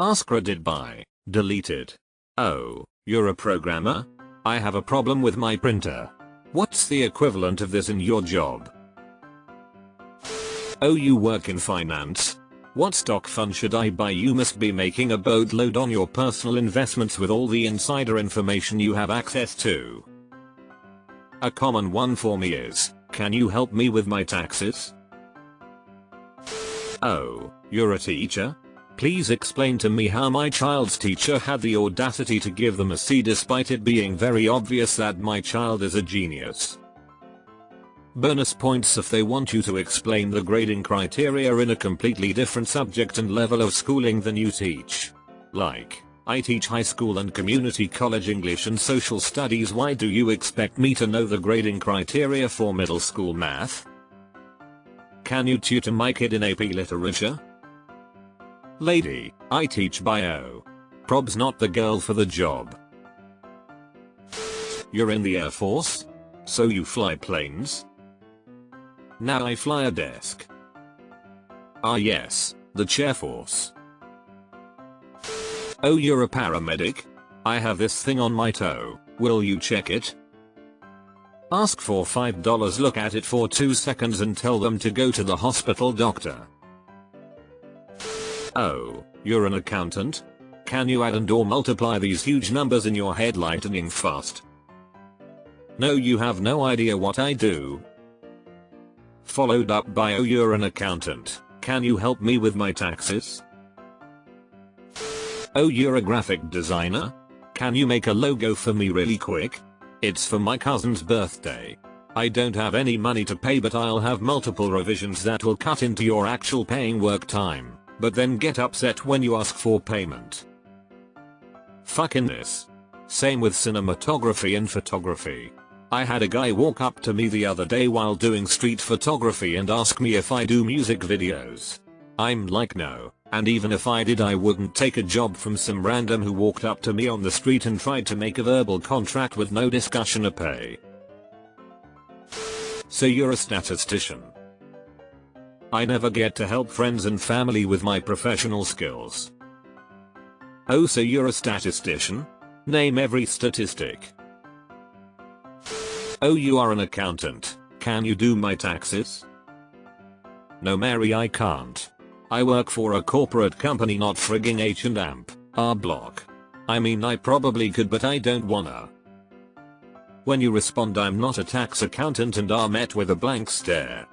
AskReddit by deleted. Oh, you're a programmer? I have a problem with my printer. What's the equivalent of this in your job? Oh, you work in finance? What stock fund should I buy? You must be making a boatload on your personal investments with all the insider information you have access to. A common one for me is, can you help me with my taxes? Oh, you're a teacher? Please explain to me how my child's teacher had the audacity to give them a C despite it being very obvious that my child is a genius. Bonus points if they want you to explain the grading criteria in a completely different subject and level of schooling than you teach. Like, I teach high school and community college English and social studies. Why do you expect me to know the grading criteria for middle school math? Can you tutor my kid in AP literature? Lady, I teach bio. Prob's not the girl for the job. You're in the Air Force? So you fly planes? Now I fly a desk. Ah yes, the chair force. Oh, you're a paramedic? I have this thing on my toe, will you check it? Ask for $5, look at it for 2 seconds and tell them to go to the hospital doctor. Oh, you're an accountant? Can you add and or multiply these huge numbers in your head lightning fast? No, you have no idea what I do. Followed up by, oh, you're an accountant. Can you help me with my taxes? Oh, you're a graphic designer? Can you make a logo for me really quick? It's for my cousin's birthday. I don't have any money to pay, but I'll have multiple revisions that will cut into your actual paying work time, but then get upset when you ask for payment. Fucking this. Same with cinematography and photography. I had a guy walk up to me the other day while doing street photography and ask me if I do music videos. I'm like, no, and even if I did, I wouldn't take a job from some random who walked up to me on the street and tried to make a verbal contract with no discussion of pay. So you're a statistician. I never get to help friends and family with my professional skills. Oh, so you're a statistician? Name every statistic. Oh, you are an accountant. Can you do my taxes? No, Mary, I can't. I work for a corporate company, not frigging H&M, R block. I mean, I probably could, but I don't wanna. When you respond, I'm not a tax accountant, and are met with a blank stare.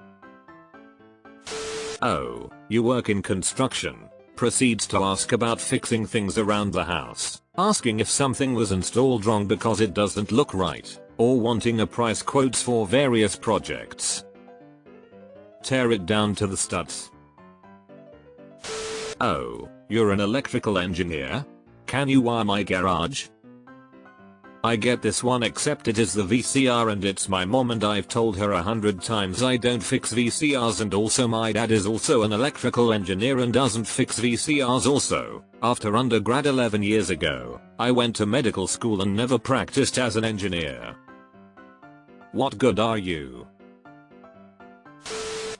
Oh, you work in construction. Proceeds to ask about fixing things around the house, asking if something was installed wrong because it doesn't look right, or wanting a price quotes for various projects. Tear it down to the studs. Oh, you're an electrical engineer? Can you wire my garage? I get this one, except it is the VCR and it's my mom, and I've told her 100 times I don't fix VCRs, and also my dad is also an electrical engineer and doesn't fix VCRs also. After undergrad 11 years ago, I went to medical school and never practiced as an engineer. What good are you?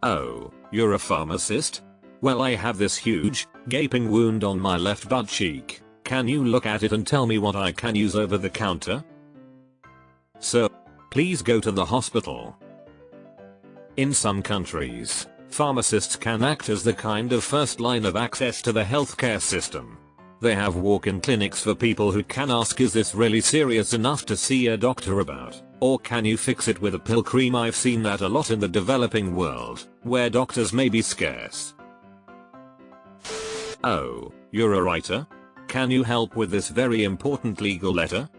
Oh, you're a pharmacist? Well, I have this huge, gaping wound on my left butt cheek. Can you look at it and tell me what I can use over the counter? Sir, please go to the hospital. In some countries, pharmacists can act as the kind of first line of access to the healthcare system. They have walk-in clinics for people who can ask, is this really serious enough to see a doctor about? Or can you fix it with a pill cream? I've seen that a lot in the developing world, where doctors may be scarce. Oh, you're a writer? Can you help with this very important legal letter?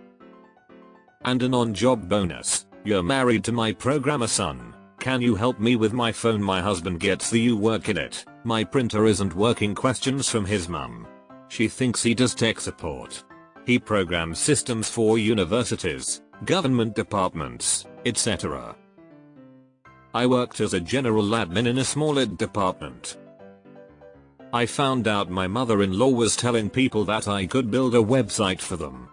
And an on-job bonus, you're married to my programmer son. Can you help me with my phone? My husband gets the "you work in it, my printer isn't working" questions from his mum. She thinks he does tech support. He programs systems for universities, government departments, etc. I worked as a general admin in a smaller department. I found out my mother-in-law was telling people that I could build a website for them.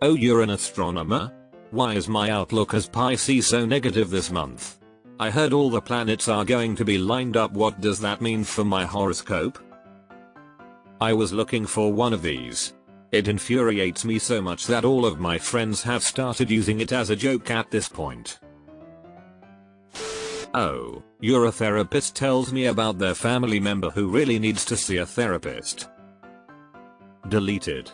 Oh, you're an astronomer? Why is my outlook as Pisces so negative this month? I heard all the planets are going to be lined up. What does that mean for my horoscope? I was looking for one of these. It infuriates me so much that all of my friends have started using it as a joke at this point. Oh, you're a therapist tells me about their family member who really needs to see a therapist. Deleted.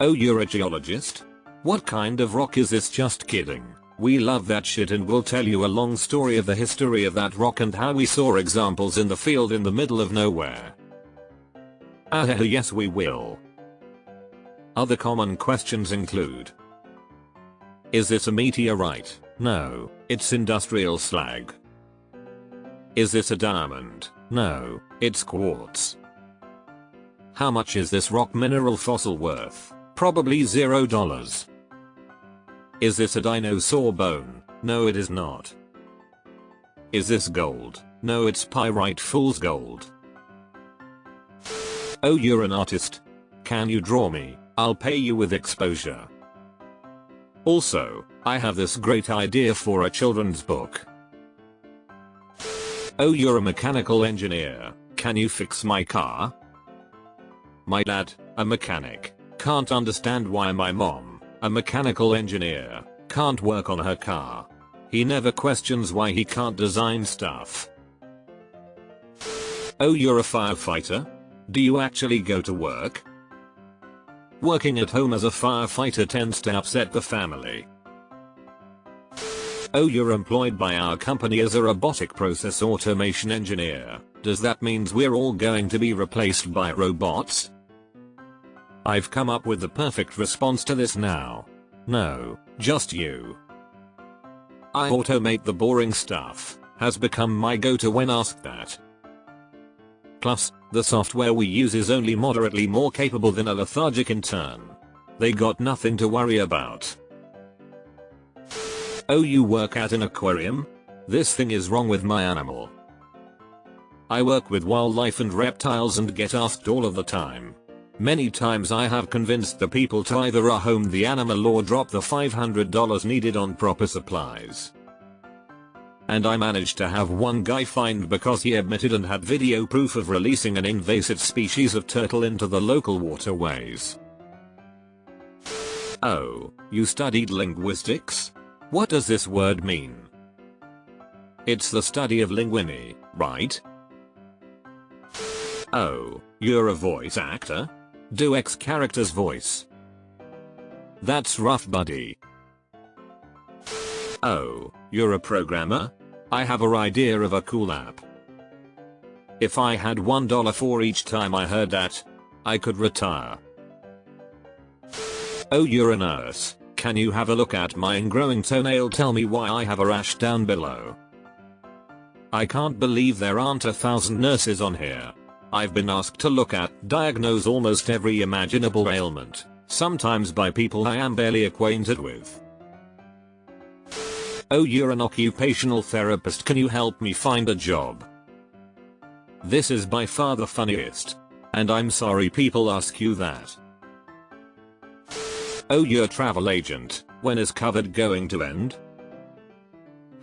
Oh, you're a geologist? What kind of rock is this? Just kidding. We love that shit and we'll tell you a long story of the history of that rock and how we saw examples in the field in the middle of nowhere. Yes, we will. Other common questions include: is this a meteorite? No, it's industrial slag. Is this a diamond? No, it's quartz. How much is this rock mineral fossil worth? Probably $0. Is this a dinosaur bone? No, it is not. Is this gold? No, it's pyrite fool's gold. Oh, you're an artist? Can you draw me? I'll pay you with exposure. Also, I have this great idea for a children's book. Oh, you're a mechanical engineer. Can you fix my car? My dad, a mechanic, can't understand why my mom, a mechanical engineer, can't work on her car. He never questions why he can't design stuff. Oh, you're a firefighter? Do you actually go to work? Working at home as a firefighter tends to upset the family. Oh, you're employed by our company as a robotic process automation engineer. Does that mean we're all going to be replaced by robots? I've come up with the perfect response to this now. No, just you. I automate the boring stuff has become my go-to when asked that. Plus, the software we use is only moderately more capable than a lethargic intern. They got nothing to worry about. Oh, you work at an aquarium? This thing is wrong with my animal. I work with wildlife and reptiles and get asked all of the time. Many times I have convinced the people to either rehome the animal or drop the $500 needed on proper supplies. And I managed to have one guy fined because he admitted and had video proof of releasing an invasive species of turtle into the local waterways. Oh, you studied linguistics? What does this word mean? It's the study of linguini, right? Oh, you're a voice actor? Do X character's voice. That's rough, buddy. Oh, you're a programmer? I have an idea of a cool app. If I had $1 for each time I heard that, I could retire. Oh, you're a nurse. Can you have a look at my ingrowing toenail? Tell me why I have a rash down below. I can't believe there aren't 1,000 nurses on here. I've been asked to look at, diagnose almost every imaginable ailment, sometimes by people I am barely acquainted with. Oh, you're an occupational therapist. Can you help me find a job? This is by far the funniest. And I'm sorry people ask you that. Oh, you're a travel agent. When is COVID going to end?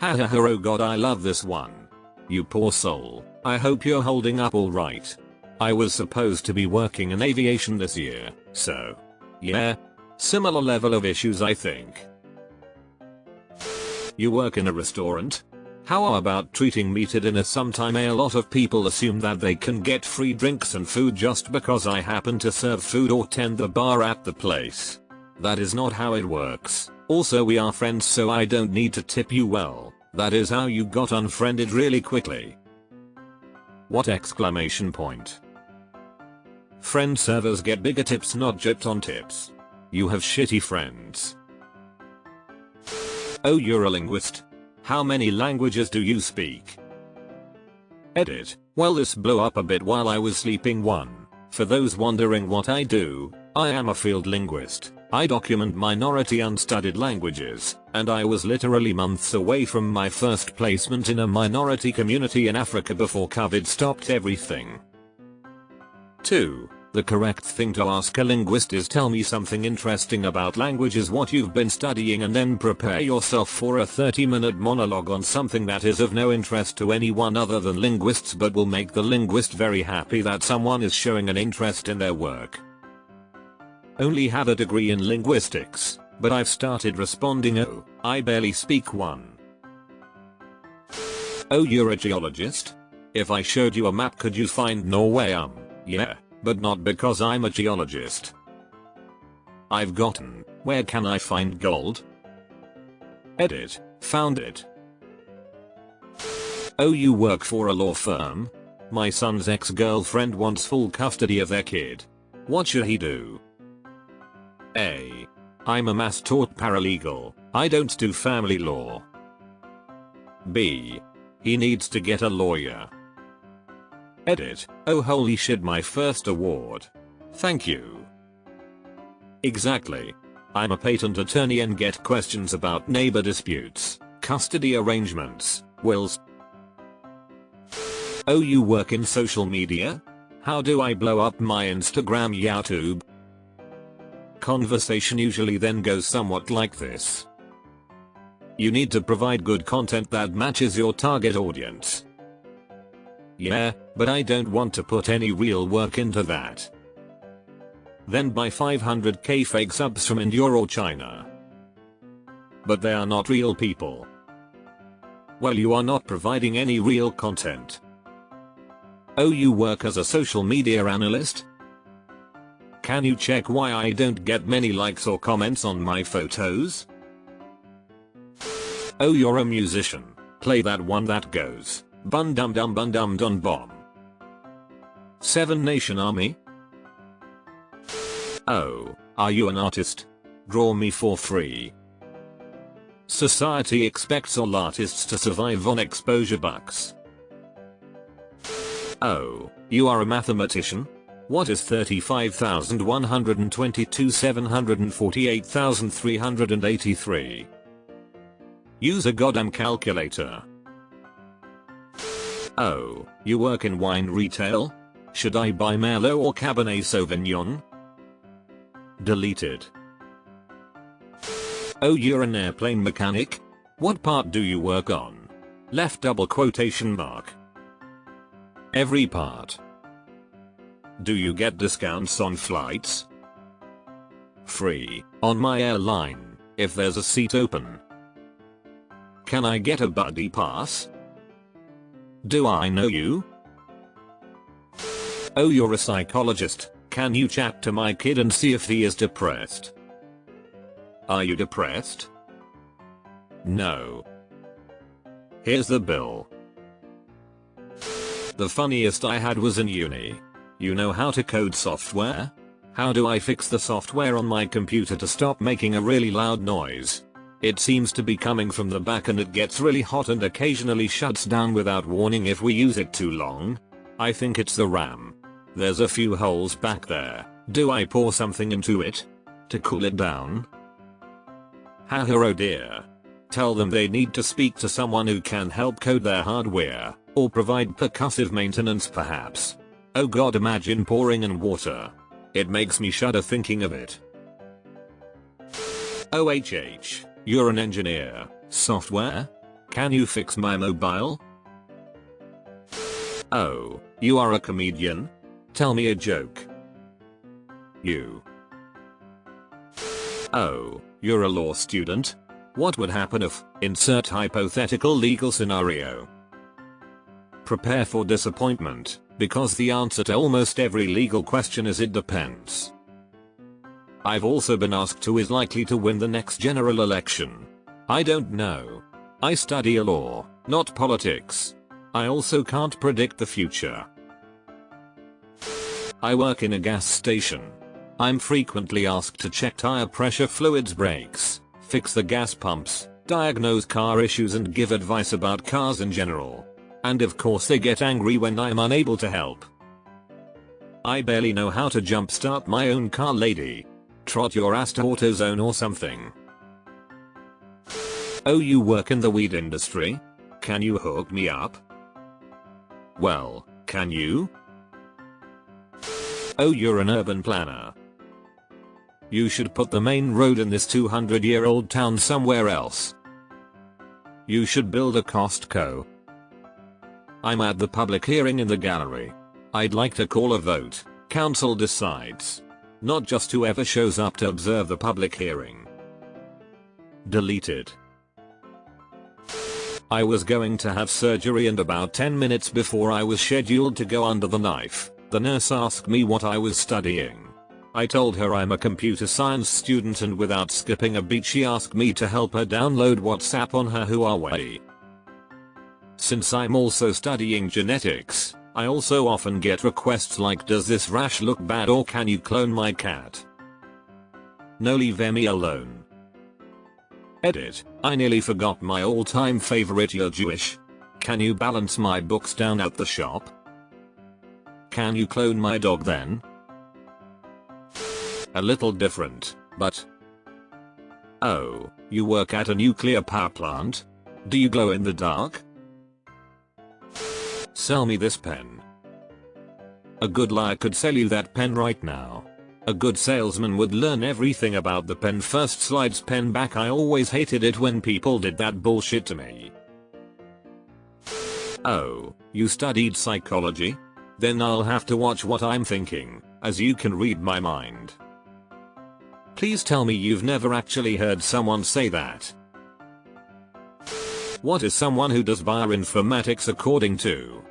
Ha ha ha, oh god, I love this one. You poor soul. I hope you're holding up alright. I was supposed to be working in aviation this year, so yeah, similar level of issues I think. You work in a restaurant? How about treating me to dinner sometime? A lot of people assume that they can get free drinks and food just because I happen to serve food or tend the bar at the place. That is not how it works. Also, we are friends, so I don't need to tip you well. That is how you got unfriended really quickly. What exclamation point? Friend servers get bigger tips, not gypped on tips. You have shitty friends. Oh, you're a linguist? How many languages do you speak? Edit. Well, this blew up a bit while I was sleeping. For those wondering what I do, I am a field linguist. I document minority unstudied languages, and I was literally months away from my first placement in a minority community in Africa before COVID stopped everything. 2. The correct thing to ask a linguist is tell me something interesting about languages, what you've been studying, and then prepare yourself for a 30-minute monologue on something that is of no interest to anyone other than linguists but will make the linguist very happy that someone is showing an interest in their work. Only have a degree in linguistics, but I've started responding, oh, I barely speak one. Oh, you're a geologist? If I showed you a map could you find Norway? Yeah. But not because I'm a geologist. I've gotten, where can I find gold? Edit, found it. Oh, you work for a law firm? My son's ex-girlfriend wants full custody of their kid. What should he do? A. I'm a mass-tort paralegal, I don't do family law. B. He needs to get a lawyer. Edit, oh holy shit, my first award. Thank you. Exactly. I'm a patent attorney and get questions about neighbor disputes, custody arrangements, wills. Oh, you work in social media? How do I blow up my Instagram, YouTube? Conversation usually then goes somewhat like this. You need to provide good content that matches your target audience. Yeah, but I don't want to put any real work into that. Then buy 500k fake subs from India or China. But they are not real people. Well, you are not providing any real content. Oh, you work as a social media analyst? Can you check why I don't get many likes or comments on my photos? Oh, you're a musician. Play that one that goes. Bun dum dum bun dum dun bomb. 7 Nation Army? Oh, are you an artist? Draw me for free. Society expects all artists to survive on exposure bucks. Oh, you are a mathematician? What is 35,122 748,383? Use a goddamn calculator. Oh, you work in wine retail? Should I buy Merlot or Cabernet Sauvignon? Deleted. Oh, you're an airplane mechanic? What part do you work on? Left double quotation mark. Every part. Do you get discounts on flights? Free, on my airline, if there's a seat open. Can I get a buddy pass? Do I know you? Oh, you're a psychologist. Can you chat to my kid and see if he is depressed? Are you depressed? No. Here's the bill. The funniest I had was in uni. You know how to code software? How do I fix the software on my computer to stop making a really loud noise? It seems to be coming from the back and it gets really hot and occasionally shuts down without warning if we use it too long. I think it's the RAM. There's a few holes back there. Do I pour something into it? To cool it down? Haha, oh dear. Tell them they need to speak to someone who can help code their hardware, or provide percussive maintenance perhaps. Oh god, imagine pouring in water. It makes me shudder thinking of it. OHH. You're an engineer. Software? Can you fix my mobile? Oh, you are a comedian? Tell me a joke. You. Oh, you're a law student? What would happen if, insert hypothetical legal scenario. Prepare for disappointment, because the answer to almost every legal question is it depends. I've also been asked who is likely to win the next general election. I don't know. I study law, not politics. I also can't predict the future. I work in a gas station. I'm frequently asked to check tire pressure, fluids, brakes, fix the gas pumps, diagnose car issues and give advice about cars in general. And of course they get angry when I'm unable to help. I barely know how to jumpstart my own car, lady. Trot your ass to AutoZone or something. Oh, you work in the weed industry? Can you hook me up? Well, can you? Oh, you're an urban planner. You should put the main road in this 200-year-old town somewhere else. You should build a Costco. I'm at the public hearing in the gallery. I'd like to call a vote. Council decides. Not just whoever shows up to observe the public hearing. Deleted. I was going to have surgery, and about 10 minutes before I was scheduled to go under the knife, the nurse asked me what I was studying. I told her I'm a computer science student, and without skipping a beat she asked me to help her download WhatsApp on her Huawei. Since I'm also studying genetics, I also often get requests like, does this rash look bad, or can you clone my cat? No, leave me alone. Edit. I nearly forgot my all-time favorite, you're Jewish. Can you balance my books down at the shop? Can you clone my dog then? A little different, but... Oh, you work at a nuclear power plant? Do you glow in the dark? Sell me this pen. A good liar could sell you that pen right now. A good salesman would learn everything about the pen first. Slides pen back. I always hated it when people did that bullshit to me. Oh, you studied psychology? Then I'll have to watch what I'm thinking, as you can read my mind. Please tell me you've never actually heard someone say that. What is someone who does bioinformatics according to?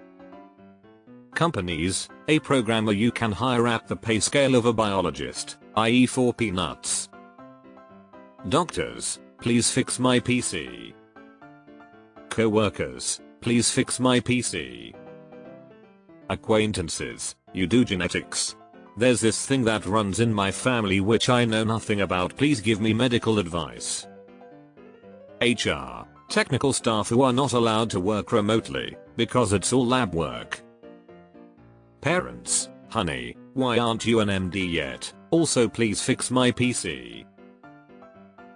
Companies, a programmer you can hire at the pay scale of a biologist, i.e. for peanuts. Doctors, please fix my PC. Co-workers, please fix my PC. Acquaintances, you do genetics. There's this thing that runs in my family which I know nothing about, please give me medical advice. HR, technical staff who are not allowed to work remotely, because it's all lab work. Parents, honey, why aren't you an MD yet? Also please fix my PC.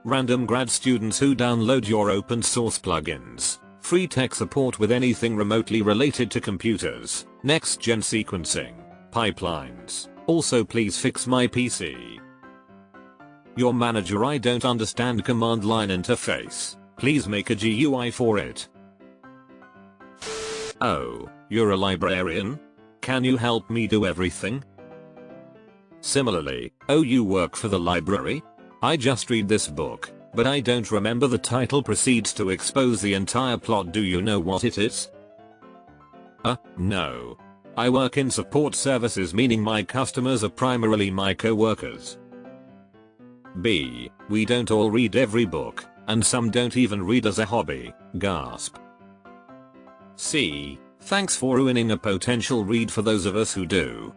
Random grad students who download your open source plugins. Free tech support with anything remotely related to computers. Next gen sequencing. Pipelines. Also please fix my PC. Your manager, I don't understand command line interface. Please make a GUI for it. Oh, you're a librarian? Can you help me do everything? Similarly, oh, you work for the library? I just read this book, but I don't remember the title. Proceeds to expose the entire plot. Do you know what it is? No. I work in support services, meaning my customers are primarily my co-workers. B. We don't all read every book, and some don't even read as a hobby. Gasp. C. Thanks for ruining a potential read for those of us who do.